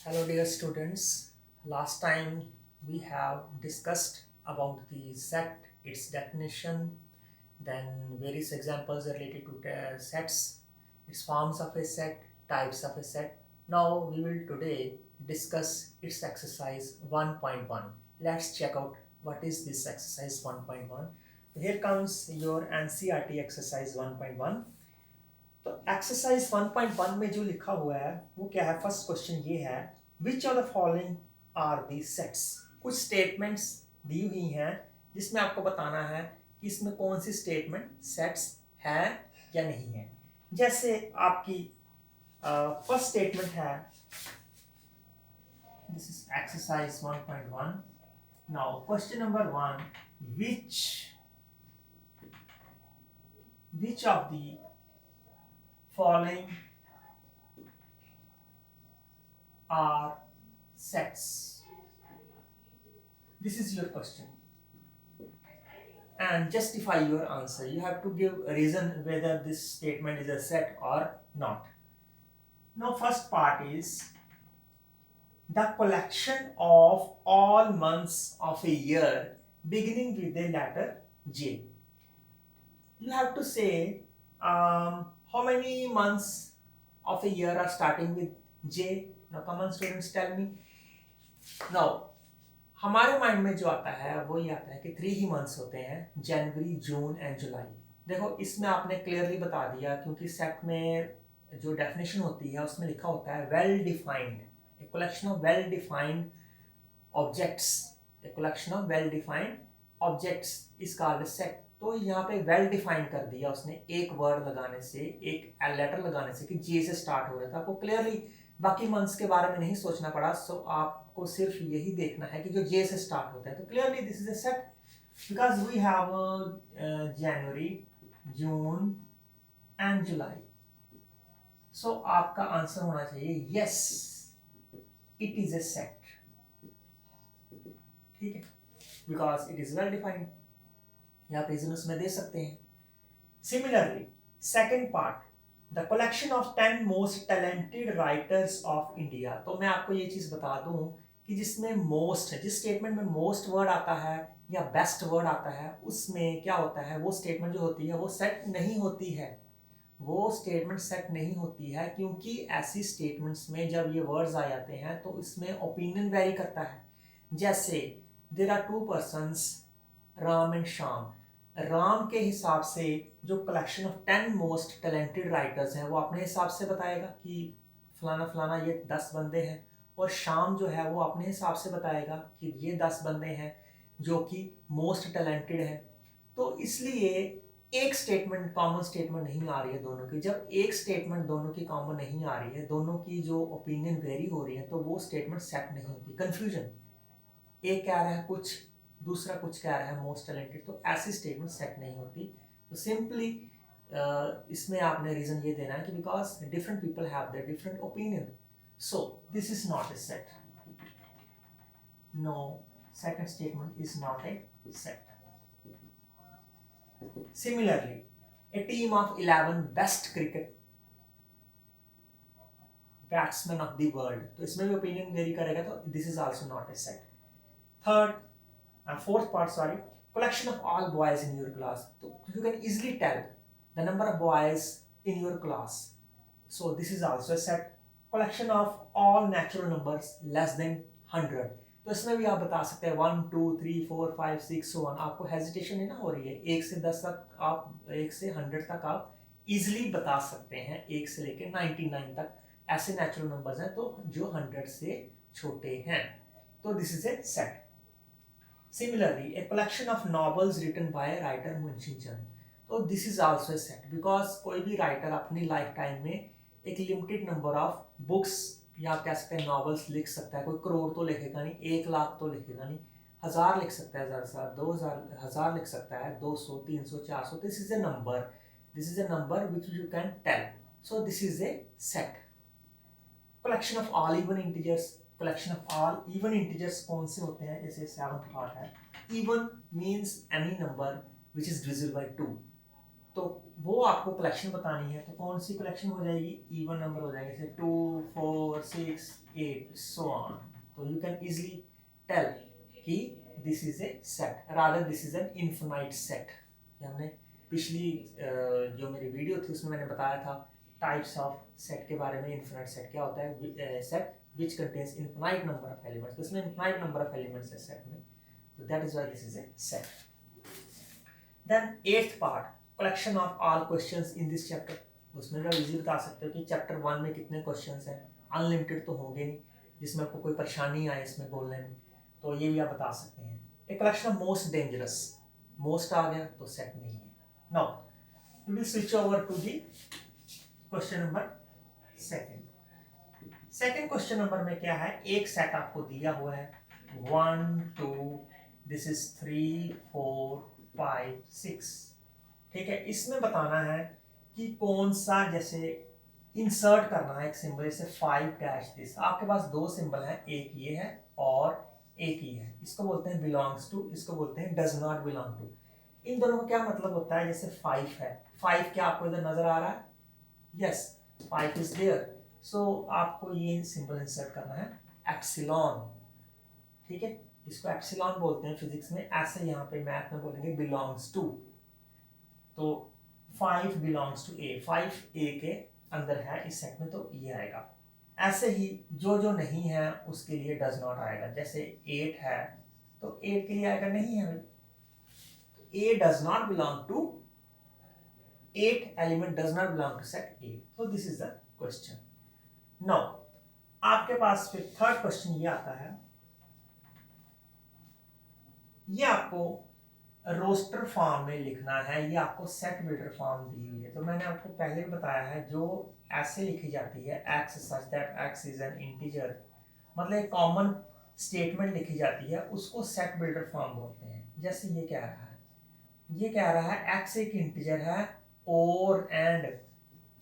Hello dear students. Last time we have discussed about the set, its definition, then various examples related to sets, its forms of a set, types of a set. Now we will today discuss its exercise 1.1. Let's check out what is this exercise 1.1. Here comes your NCERT exercise 1.1. तो exercise 1.1 में जो लिखा हुआ है वो क्या है। First question ये है, which of the following are the sets. कुछ स्टेटमेंट्स दी हुई हैं जिसमें आपको बताना है कि इसमें कौन सी स्टेटमेंट सेट्स है या नहीं है। जैसे आपकी फर्स्ट स्टेटमेंट है, this is exercise 1.1। Now question number 1, which of the following are sets? This is your question and justify your answer. You have to give a reason whether this statement is a set or not. Now first part is the collection of all months of a year beginning with the letter J. You have to say how many months of a year are starting with J. Now come on students, tell me. Now हमारे mind में जो आता है वो ये आता है कि 3 ही मंथ्स होते हैं, जनवरी, जून एंड जुलाई। देखो इसमें आपने क्लियरली बता दिया, क्योंकि सेट में जो डेफिनेशन होती है उसमें लिखा होता है well defined, a collection of well defined objects, a collection of well defined objects is called a set. तो यहाँ पे वेल डिफाइन कर दिया उसने एक वर्ड लगाने से, एक लेटर लगाने से कि जे से स्टार्ट हो रहा था। आपको क्लियरली बाकी मंथ्स के बारे में नहीं सोचना पड़ा। सो आपको सिर्फ यही देखना है कि जो जे से स्टार्ट होता है। तो clearly this is a set because we have January, June and July. So आपका आंसर होना चाहिए yes, it is a set. ठीक है, because it is well defined. या आप रीजन उसमें दे सकते हैं। Similarly second part, the collection of 10 most talented writers of India. तो मैं आपको ये चीज बता दूं कि जिसमें मोस्ट है, जिस स्टेटमेंट में मोस्ट वर्ड आता है या बेस्ट वर्ड आता है, उसमें क्या होता है, वो स्टेटमेंट जो होती है वो सेट नहीं होती है। वो स्टेटमेंट सेट नहीं होती है क्योंकि ऐसी स्टेटमेंट्स में जब ये वर्ड्स आ जाते हैं तो इसमें ओपिनियन वेरी करता है। जैसे there are 2 persons, Ram and Shyam. Ram के हिसाब से जो collection of 10 most talented writers हैं वो अपने हिसाब से बताएगा कि फलाना फलाना ये 10 बंदे हैं, और श्याम जो है वो अपने हिसाब से बताएगा कि ये 10 बंदे हैं जो कि मोस्ट टैलेंटेड हैं। तो इसलिए एक स्टेटमेंट, कॉमन स्टेटमेंट नहीं आ रही है दोनों की। जब एक स्टेटमेंट दोनों की कॉमन नहीं आ रही है, दोनों की जो ओपिनियन वेरी हो रही है, तो वो स्टेटमेंट सेट नहीं होती। कंफ्यूजन, एक कह रहा है कुछ, दूसरा कुछ कह रहा है मोस्ट टैलेंटेड, तो ऐसी स्टेटमेंट सेट नहीं होती। तो सिंपली इसमें आपने रीजन ये देना है कि because different people have their different opinion, so this is not a set. No, second statement is not a set. Similarly, a team of 11 best cricket batsmen of the world, तो इसमें भी opinion very करेगा, तो this is also not a set. Fourth part, sorry, collection of all boys in your class, तो you can easily tell the number of boys in your class, so this is also a set। collection of all natural numbers less than 100, तो इसमें भी आप बता सकते हैं 1 2 3 4 5 6 so on। आपको hesitation नहीं ना हो रही है, 1 से 10 तक आप, 1 से 100 तक आप इजिली बता सकते हैं, 1 से लेकर 99 तक ऐसे नेचुरल नंबर्स हैं तो जो 100 से छोटे हैं, तो this is a set. Similarly, a collection of novels written by a writer Munshi Chand, तो this is also a set because कोई भी राइटर अपनी लाइफ टाइम में एक लिमिटेड नंबर ऑफ बुक्स या आप कह सकते हैं नॉवेल्स लिख सकता है। कोई करोड़ तो लिखेगा नहीं, 1 लाख तो लिखेगा नहीं, 1000 लिख सकता है, ज़्यादा से ज़्यादा 2000, 1000 लिख सकता है, 200 300 400। This is a number, this is a number which you can tell, so this is a set. Collection of all even integers, collection of all even integers कौन से होते हैं, जैसे 7th पार्ट है, even means any number which is divisible by 2, तो वो आपको collection बतानी है, तो कौन सी कलेक्शन हो जाएगी, इवन नंबर हो जाएंगे, जैसे 2 4 6 8 सो ऑन। तो यू कैन इजिली टेल कि this is a set, rather this is an infinite set. हमने पिछली जो मेरी वीडियो थी उसमें मैंने बताया था टाइप्स ऑफ सेट के बारे में। इन्फिनाइट सेट क्या होता है, set which contains infinite number of elements, तो इसमें इन्फिनाइट नंबर ऑफ एलिमेंट्स है सेट में, so that is why this is a set. Then eighth part, collection of all questions in this chapter. उसमें भी easy बता सकते हो कि चैप्टर 1 में कितने क्वेश्चंस हैं, अनलिमिटेड तो होंगे नहीं जिसमें आपको कोई परेशानी आए इसमें बोलने में, तो ये भी आप बता सकते हैं। एक collection of most dangerous, most आ गया तो सेट नहीं है। Now we will switch over to the question number second. Second question number में क्या है, एक सेट आपको दिया हुआ है 1 2 दिस इज 3 4 5 6, ठीक है। इसमें बताना है कि कौन सा, जैसे इंसर्ट करना है एक सिंबल, जैसे 5 डैश दिस, आपके पास दो सिंबल हैं, एक ये है और एक ही है, इसको बोलते हैं बिलोंग्स टू, इसको बोलते हैं डज नॉट बिलोंग टू। इन दोनों का क्या मतलब होता है, जैसे 5 है, 5 क्या आपको इधर नजर आ रहा है, यस 5 इज देयर, सो आपको ये सिंबल इंसर्ट करना है एप्सिलॉन, ठीक है, इसको एप्सिलॉन बोलते हैं फिजिक्स में, ऐसे यहाँ पे मैथ में बोलेंगे बिलोंग्स टू, तो 5 बिलोंग्स टू ए, 5 ए के अंदर है इस सेट में, तो ये आएगा। ऐसे ही जो जो नहीं है उसके लिए डज नॉट आएगा, जैसे 8 है तो 8 के लिए आएगा नहीं है, तो A does not belong to 8 element does not belong to set A, तो this is the question. Now आपके पास फिर थर्ड क्वेश्चन ये आता है, ये आपको रोस्टर फॉर्म में लिखना है, ये आपको सेट बिल्डर फॉर्म दी हुई है, तो मैंने आपको पहले भी बताया है जो ऐसे लिखी जाती है x such that x is an integer, मतलब एक कॉमन स्टेटमेंट लिखी जाती है उसको सेट बिल्डर फॉर्म बोलते हैं। जैसे ये कह रहा है, ये कह रहा है x एक इंटीजर है और एंड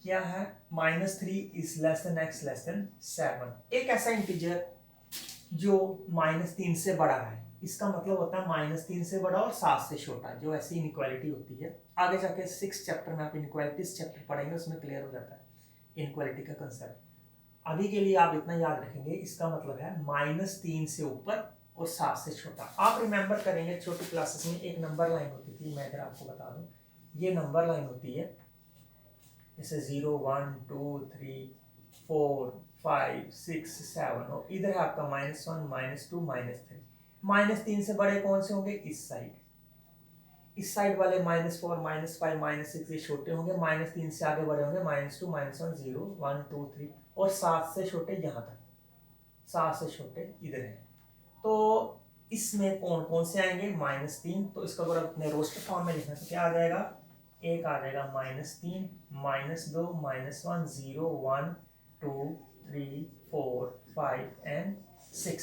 क्या है -3 is less than x less than 7, एक ऐसा इंटीजर जो -3 से बड़ा है, इसका मतलब होता है -3 से बड़ा और 7 से छोटा, जो ऐसी इनइक्वालिटी होती है। आगे जाके 6 चैप्टर में आप इनइक्वालिटीज चैप्टर पढ़ेंगे, उसमें क्लियर हो जाता है इनइक्वालिटी का कंसेप्ट। अभी के लिए आप इतना याद रखेंगे, इसका मतलब है -3 से ऊपर और 7 से छोटा। आप रिमेंबर करेंगे छोटी क्लासेस में एक नंबर लाइन होती थी, मैं अगर आपको बता दूं, ये नंबर लाइन होती है, जैसे 0 1 2 3 4 5 6 7, और इधर है आपका -1 -2 -3, -3 से बड़े कौन से होंगे, इस साइड वाले -4 -5 -6 ये छोटे होंगे, -3 से आगे बड़े होंगे -2 -1 0 1 2 3, और 7 से छोटे यहाँ तक, 7 से छोटे इधर है। तो इसमें कौन कौन से आएंगे, -3, तो इसको अगर अपने रोस्टर फॉर्म में लिखना तो क्या आ जाएगा, एक आ जाएगा -3 -2 -1 0 1 2 3 4 5 एंड 6,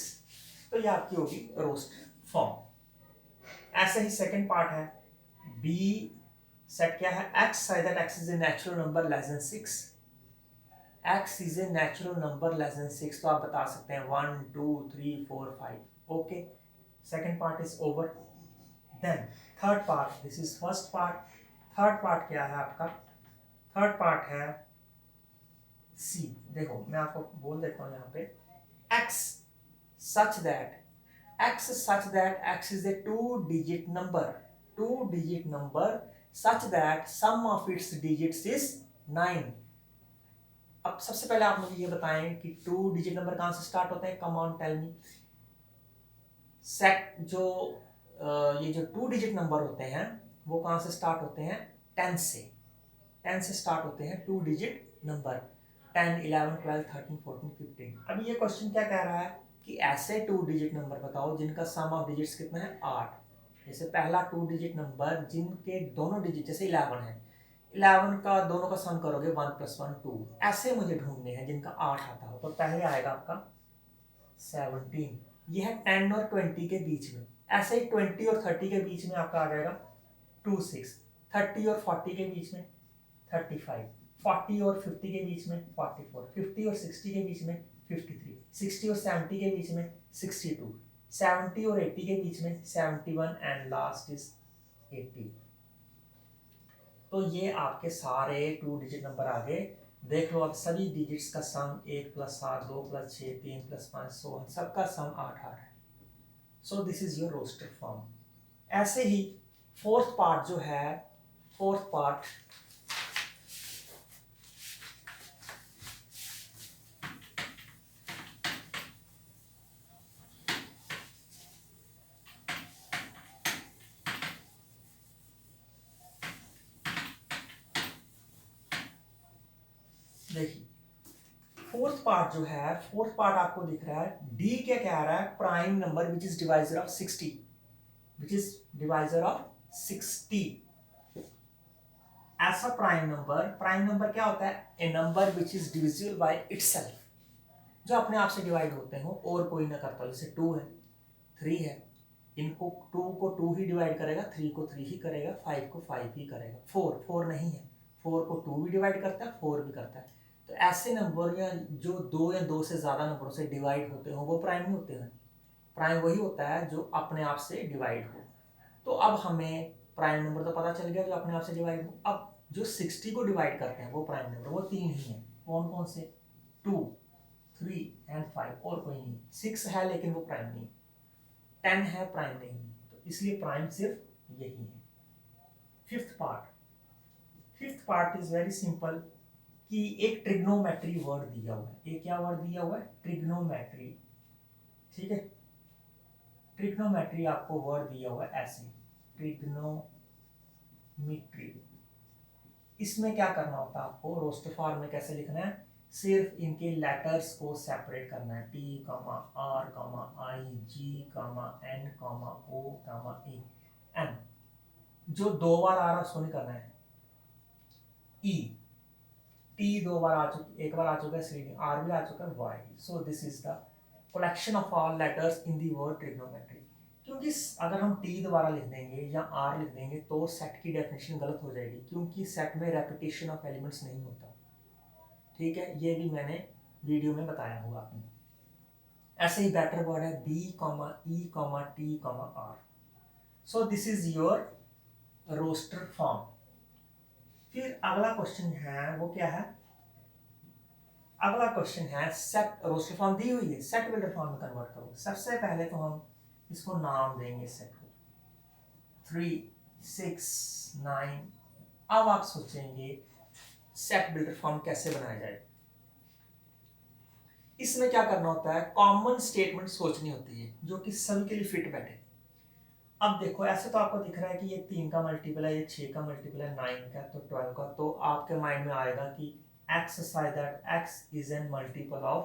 तो ये आपकी होगी रोस्ट फॉर्म। ऐसे ही सेकंड पार्ट है बी सेट, क्या है, x such that x is a natural number less than 6, x is a natural number less than 6, तो आप बता सकते हैं 1 2 3 4 5, okay, second part is over. Then third part, this is first part, third part क्या है आपका, third part है सी, देखो मैं आपको बोल देता हूँ यहाँ पे, x such that x is a two-digit number such that sum of its digits is 9। अब सबसे पहले आप मुझे ये बताएं कि 2-digit नंबर कहां से स्टार्ट होते हैं, come on tell me. Set जो ये जो 2-digit नंबर होते हैं वो कहां से स्टार्ट होते हैं, 10 से स्टार्ट होते हैं 2-digit नंबर, 10 11 12 13 14 15। अभी ये क्वेश्चन क्या कह रहा है कि ऐसे 2-digit नंबर बताओ जिनका सम ऑफ डिजिट्स कितना है, 8। जैसे पहला 2-digit नंबर जिनके दोनों डिजिट, जैसे 11 है, 11 का दोनों का सम करोगे 1 + 1 2, ऐसे मुझे ढूंढने हैं जिनका 8 आता हो, तो पहले आएगा आपका 17, ये है 10 और 20 के बीच में। ऐसे ही 20 और 30 के बीच में आपका आ जाएगा 26, 30 और 40 के बीच में 35, 40 और 50 के बीच में 44, 50 और 60 के बीच में 53, 60 और 70 के बीच में 62, 70 और 80 के बीच में 71 एंड लास्ट इज 80। तो ये आपके सारे 2 डिजिट नंबर आ गए। देख लो अब सभी डिजिट्स का सम 1 + 7 2 + 6 3 + 5 सबका सम 8 है। So this is your roster form. ऐसे ही फोर्थ पार्ट जो है, फोर्थ पार्ट देखिए, फोर्थ पार्ट जो है, फोर्थ पार्ट आपको दिख रहा है डी क्या कह रहा है, prime number which is divisor of 60, which is divisor of 60। ऐसा प्राइम नंबर क्या होता है, a number which is divisible by itself, जो अपने आप से डिवाइड होते हो और कोई ना करता। जैसे 2 है, 3 है, इनको 2 को 2 ही डिवाइड करेगा, 3 को 3 ही करेगा, 5 को 5 ही करेगा। 4 नहीं है, 4 को 2 भी डिवाइड करता है, 4 भी करता है। तो ऐसे नंबर या जो 2 या 2 से ज़्यादा नंबरों से डिवाइड होते हो वो प्राइम नहीं होते हैं। प्राइम वही होता है जो अपने आप से डिवाइड हो। तो अब हमें प्राइम नंबर तो पता चल गया जो अपने आप से डिवाइड हो। अब जो 60 को डिवाइड करते हैं वो प्राइम नंबर, वो 3 ही है। कौन कौन से? 2, 3 एंड 5, और कोई नहीं। 6 है लेकिन वो प्राइम नहीं, 10 है प्राइम नहीं, तो इसलिए प्राइम सिर्फ यही है। Fifth part is very simple कि एक ट्रिग्नोमेट्री वर्ड दिया हुआ है। एक क्या वर्ड दिया हुआ है? ट्रिग्नोमेट्री। ठीक है, ट्रिग्नोमेट्री आपको वर्ड दिया हुआ है ऐसे, ट्रिग्नोमेट्री। इसमें क्या करना होता है आपको, रोस्टर फॉर्म में कैसे लिखना है, सिर्फ इनके लेटर्स को सेपरेट करना है। T, R, I, G, N, O, A, M। जो 2 बार आ रहा है उसको नहीं करना है। E, T 2 बार आ चुकी, 1 बार आ चुका है, C, R भी आ चुका है, Y। So this is the collection of all letters in the word trigonometry। क्योंकि अगर हम T दोबारा लिख देंगे या R लिख देंगे तो सेट की डेफिनेशन गलत हो जाएगी, क्योंकि सेट में रेपिटेशन ऑफ एलिमेंट्स नहीं होता। ठीक है, ये भी मैंने वीडियो में बताया होगा आपने। ऐसे ही बेटर वर्ड है B, E, T, R। So this is your roster form. फिर अगला क्वेश्चन है, वो क्या है? अगला क्वेश्चन है सेट। रोस्टर फॉर्म दी हुई है, सेट बिल्डर फॉर्म में कन्वर्ट करो। सबसे पहले तो हम इसको नाम देंगे सेट को, 3, 6, 9। अब आप सोचेंगे सेट बिल्डर फॉर्म कैसे बनाया जाए। इसमें क्या करना होता है, कॉमन स्टेटमेंट सोचनी होती है जो कि सभी के लिए फिट बैठे। अब देखो, ऐसे तो आपको दिख रहा है कि ये 3 का मल्टीपल है, ये 6 का मल्टीपल है, 9 का, तो 12 का। तो आपके माइंड में आएगा कि x such that x is a multiple of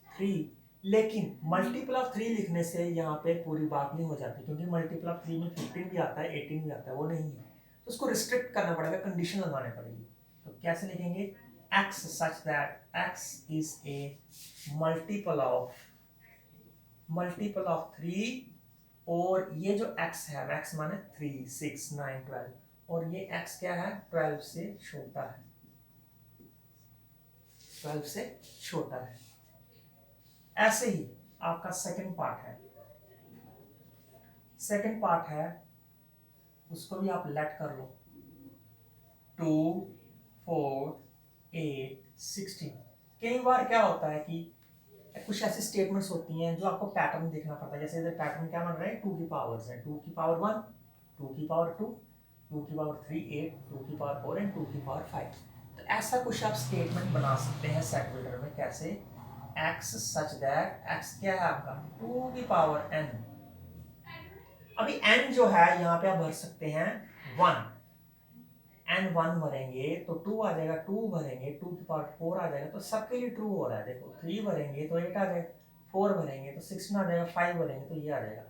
3। लेकिन मल्टीपल ऑफ 3 लिखने से यहाँ पे पूरी बात नहीं हो जाती, क्योंकि मल्टीपल ऑफ 3 में 15 भी आता है, 18 भी आता है, वो नहीं है। तो उसको रिस्ट्रिक्ट करना पड़ेगा, कंडीशन लगाने पड़ेगी। तो कैसे लिखेंगे? x such that x is a multiple of 3, और ये जो x है, x माने 3, 6, 9, 12, और ये x क्या है? 12 से छोटा है, 12 से छोटा है। ऐसे ही आपका सेकंड पार्ट है, उसको भी आप लेट कर लो। 2, 4, 8, 16। कई बार क्या होता है कि कुछ ऐसी स्टेटमेंट्स होती हैं जो आपको पैटर्न देखना पड़ता है। जैसे इधर पैटर्न क्या बन रहा है, 2 की पावर्स है, 2 की पावर 1, 2 की पावर 2, 2 की पावर 3, 8, 2 की पावर 4 एंड 2 की पावर 5। तो ऐसा कुछ आप स्टेटमेंट बना सकते हैं सेट बिल्डर में। कैसे? x such that x क्या है आपका? 2 की पावर n। अभी n जो है यहाँ पे आप भर सकते हैं 1, n 1 भरेंगे तो 2 आ जाएगा, 2 भरेंगे 2 की पावर 4 आ जाएगा, तो सबके लिए ट्रू हो रहा है। देखो, 3 भरेंगे तो 8 आ जाएगा, 4 भरेंगे तो 16 आ जाएगा, 5 भरेंगे तो ये आ जाएगा।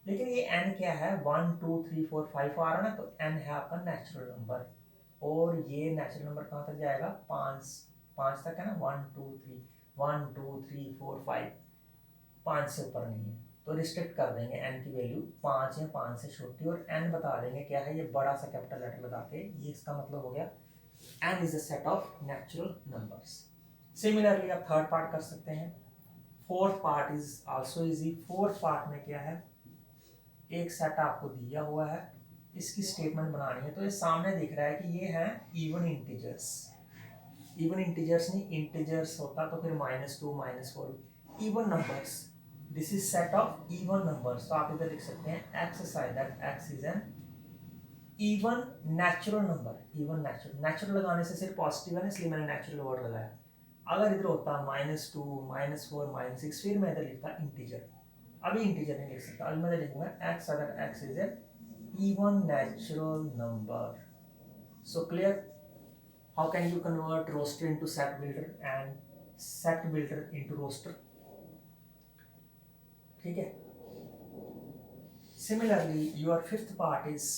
लेकिन ये n क्या है? 1, 2, 3, 4, 5 आ रहा है ना, तो n है आपका नेचुरल नंबर, और ये नेचुरल नंबर कहाँ तक जाएगा? 5 तक है ना, 1, 2, 3, 1, 2, 3, 4, 5, 5 से ऊपर नहीं है, तो रिस्ट्रिक्ट कर देंगे। n की वैल्यू 5 है, 5 से छोटी, और n बता देंगे क्या है, ये बड़ा सा कैपिटल लेटर लगा के। ये इसका मतलब हो गया n is a set of natural numbers. Similarly आप थर्ड पार्ट कर सकते हैं। Fourth part is also easy. Fourth part में क्या है, एक सेट आपको दिया हुआ है, इसकी स्टेटमेंट बनानी है तो ये सामने दिख रहा है कि ये है इवन इंटीजर्स। इवन इंटीजर्स नहीं, इंटीजर्स होता तो फिर -2 -4 even numbers. This is set of even numbers, तो आप इधर लिख सकते हैं x side that x is an even natural number. Even natural, natural लगाने से सिर्फ पॉजिटिव है ना, इसलिए मैंने नेचुरल वर्ड लगाया। अगर इधर होता -2 -4 -6 फिर मैं इधर लिखता इंटीजर। अभी इंटीजर नहीं लिख सकता, अभी मैं लिखूंगा एक्स अगर x is an even natural number. So clear? How can you convert roster into set builder and set builder into roster? ठीक है। Similarly, your fifth part is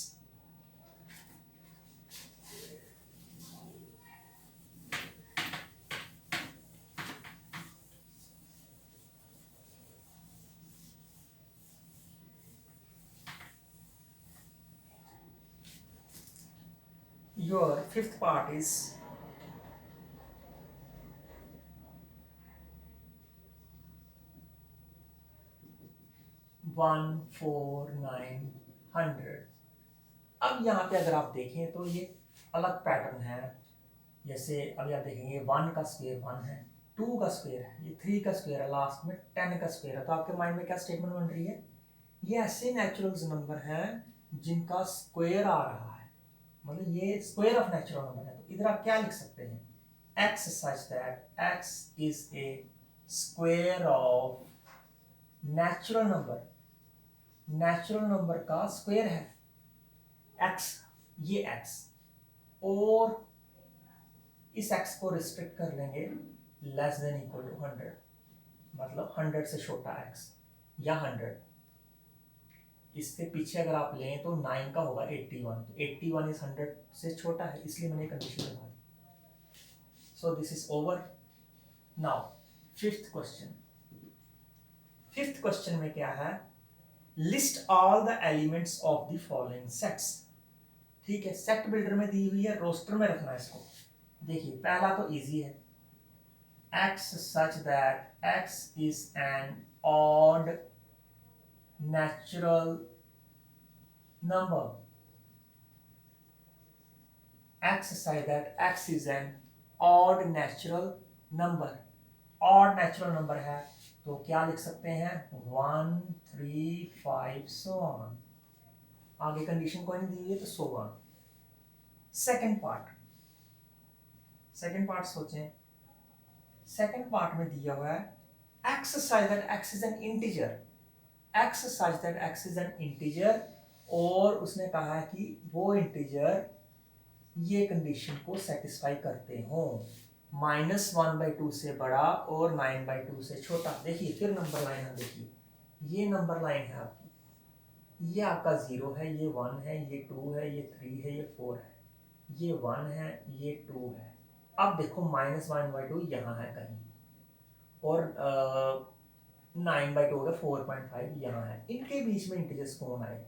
your fifth part is 1 4 9 100। अब यहाँ पे अगर आप देखें तो ये अलग पैटर्न है। जैसे अभी आप देखेंगे 1 का स्क्वायर 1 है, 2 का स्क्वायर है, ये 3 का स्क्वायर है, लास्ट में 10 का स्क्वायर है। तो आपके माइंड में क्या स्टेटमेंट बन रही है? ये ऐसे नेचुरल नंबर हैं जिनका स्क्वायर आ रहा है, मतलब ये स्क्वायर ऑफ नेचुरल नंबर है। तो इधर आप क्या लिख सकते हैं? x such that x is a square of natural number. Natural number का स्क्वायर है x, ये x, और इस x को रिस्ट्रिक्ट कर लेंगे लेस देन इक्वल टू 100, मतलब 100 से छोटा x या 100। इससे पीछे अगर आप लें तो 9 का होगा 81, तो 81 इज 100 से छोटा है, इसलिए मैंने कंडीशन लगा दी। So this is over. Now fifth question. Fifth question में क्या है? List all the elements of the following sets. ठीक है, सेट बिल्डर में दी हुई है, रोस्टर में रखना है इसको। देखिए पहला तो इजी है, x such that x is an odd natural number। x such that x is an odd natural number। odd natural number है तो क्या लिख सकते हैं? 1 3 5 so on। आगे कंडीशन कोई नहीं दी हुई है तो so on। Second part, second part सोचें। सेकेंड पार्ट में दिया हुआ है x such that x is an integer। x such that x is an integer, और उसने कहा है कि वो इंटीजर ये कंडीशन को सेटिस्फाई करते हो, -1/2 से बड़ा और 9/2 से छोटा। देखिए फिर नंबर लाइन है, देखिए ये नंबर लाइन है आपकी, ये आपका 0 है, ये 1 है, ये 2 है, ये 3 है, ये 4 है, ये 1 है, ये 2 है। अब देखो -1/2 यहाँ है कहीं, और 9/2 का 4.5 यहाँ है। इनके बीच में इंटीजर्स कौन आए?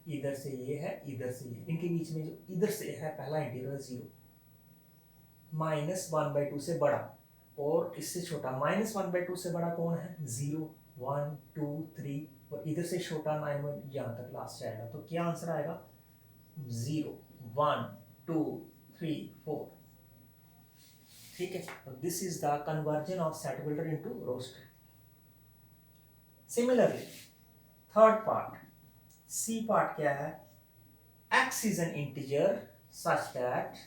इधर से ये है, इधर से ये, इनके बीच में जो इधर से है पहला इंटीजर 0, -1/2 से बड़ा और इससे छोटा। -1/2 से बड़ा कौन है? 0 1 2 3, और इधर से छोटा 9 यहाँ तक लास्ट जाएगा। तो क्या आंसर आएगा? 0 1 2 3 4। ठीक है, तो this is the conversion of set builder into roster. Similarly third part, C part क्या है? x is an integer such that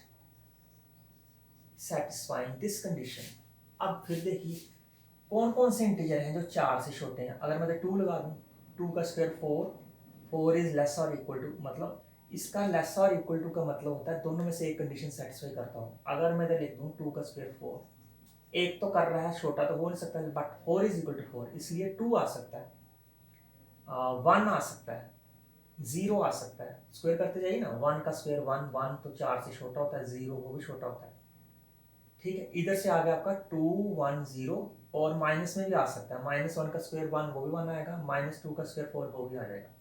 satisfying this condition। अब फिर देखिए कौन कौन से इंटीजर हैं जो 4 से छोटे हैं। अगर मैं 2 लगा दूं, 2 का स्क्वायर 4, 4 इज लेस और इक्वल टू, मतलब इसका लेस और इक्वल टू का मतलब होता है दोनों में से एक कंडीशन सेटिस्फाई करता हूँ। अगर मैं लिख दूँ 2 का स्क्वायर 4, एक तो कर रहा है, छोटा तो हो नहीं सकता, बट 4 इज इक्वल टू 4, इसलिए 2 आ सकता है, 1 आ सकता है, 0 आ सकता है। स्क्वायर करते जाइए ना, 1 का स्क्वायर 1 1 तो 4 से छोटा होता है, 0 वो भी छोटा होता है। ठीक है, इधर से आ गया आपका 2 1 0, और माइनस में भी आ सकता है, -1 का स्क्वायर 1 वो भी 1 आएगा, -2 का स्क्वायर 4 वो भी आ जाएगा।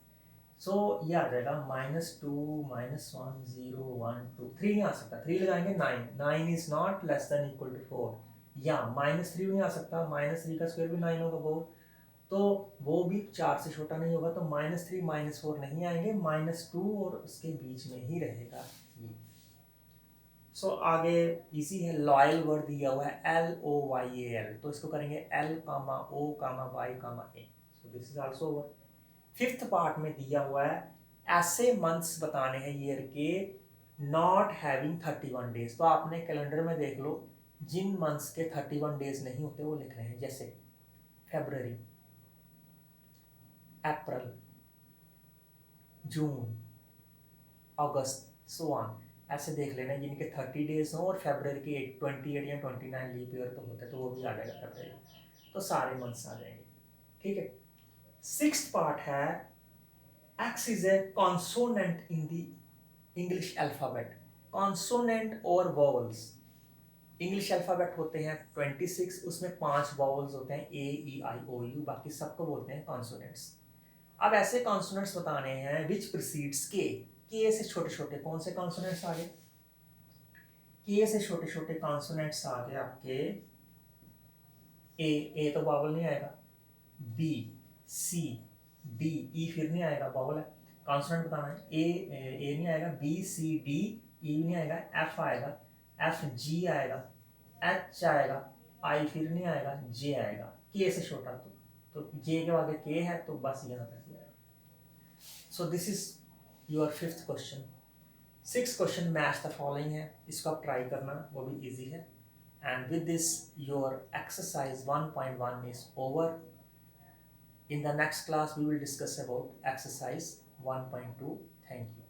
सो ये आ जाएगा -2 -1 0 1 2, 3 नहीं आ सकता, 3 लगाएंगे 9, 9 is not less than equal to 4, या -3 नहीं आ सकता, -3 का स्क्वायर भी 9 होगा, वो तो वो भी 4 से छोटा नहीं होगा, तो -3 -4 नहीं आएंगे, -2 और उसके बीच में ही रहेगा ये। सो आगे इजी है, लॉयल वर्ड दिया हुआ है LOYAL, तो इसको करेंगे L, O, Y, A। So this is also over. Fifth part में दिया हुआ है ऐसे मंथ्स बताने हैं ईयर के नॉट हैविंग 31 डेज, तो आपने कैलेंडर में देख लो जिन मंथ्स के 31 डेज नहीं होते वो लिख रहे हैं, जैसे फरवरी, अप्रैल, जून, अगस्त, सो ऑन। ऐसे देख लेना जिनके 30 डेज हो और फरवरी के 28 या 29 लीप ईयर तो होता है, तो वो भी आ जाएगा फरवरी, तो सारे मंथ्स आ जाएंगे। ठीक है। सिक्स्थ पार्ट है x is a consonant in the English alphabet. Consonant और वॉवल्स, इंग्लिश अल्फाबेट होते हैं 26, उसमें 5 वॉवल्स होते हैं A, E, I, O, U, बाकी सबको बोलते हैं कॉन्सोनेंट्स। अब ऐसे कॉन्सोनेंट्स बताने हैं विच प्रीसीड्स के से छोटे छोटे कौन से कॉन्सोनेंट्स आ गए, के से छोटे छोटे कॉन्सोनेंट्स आ गए आपके ए तो वावल नहीं आएगा, बी, सी, डी, ई फिर नहीं आएगा, वावल है, कॉन्सोनेंट बताना है, ए नहीं आएगा, बी, सी, डी, ई नहीं आएगा, एफ आएगा, एफ, जी आएगा, एच आएगा, आई फिर नहीं आएगा, जे आएगा, के से छोटा, तो जे के आगे के है तो बस यहाँ तक ही आएगा। सो this is your fifth question. Six question match the following है, इसको आप ट्राई करना, वो भी इजी है। And with this your exercise 1.1 is over. In the next class we will discuss about exercise 1.2. Thank you.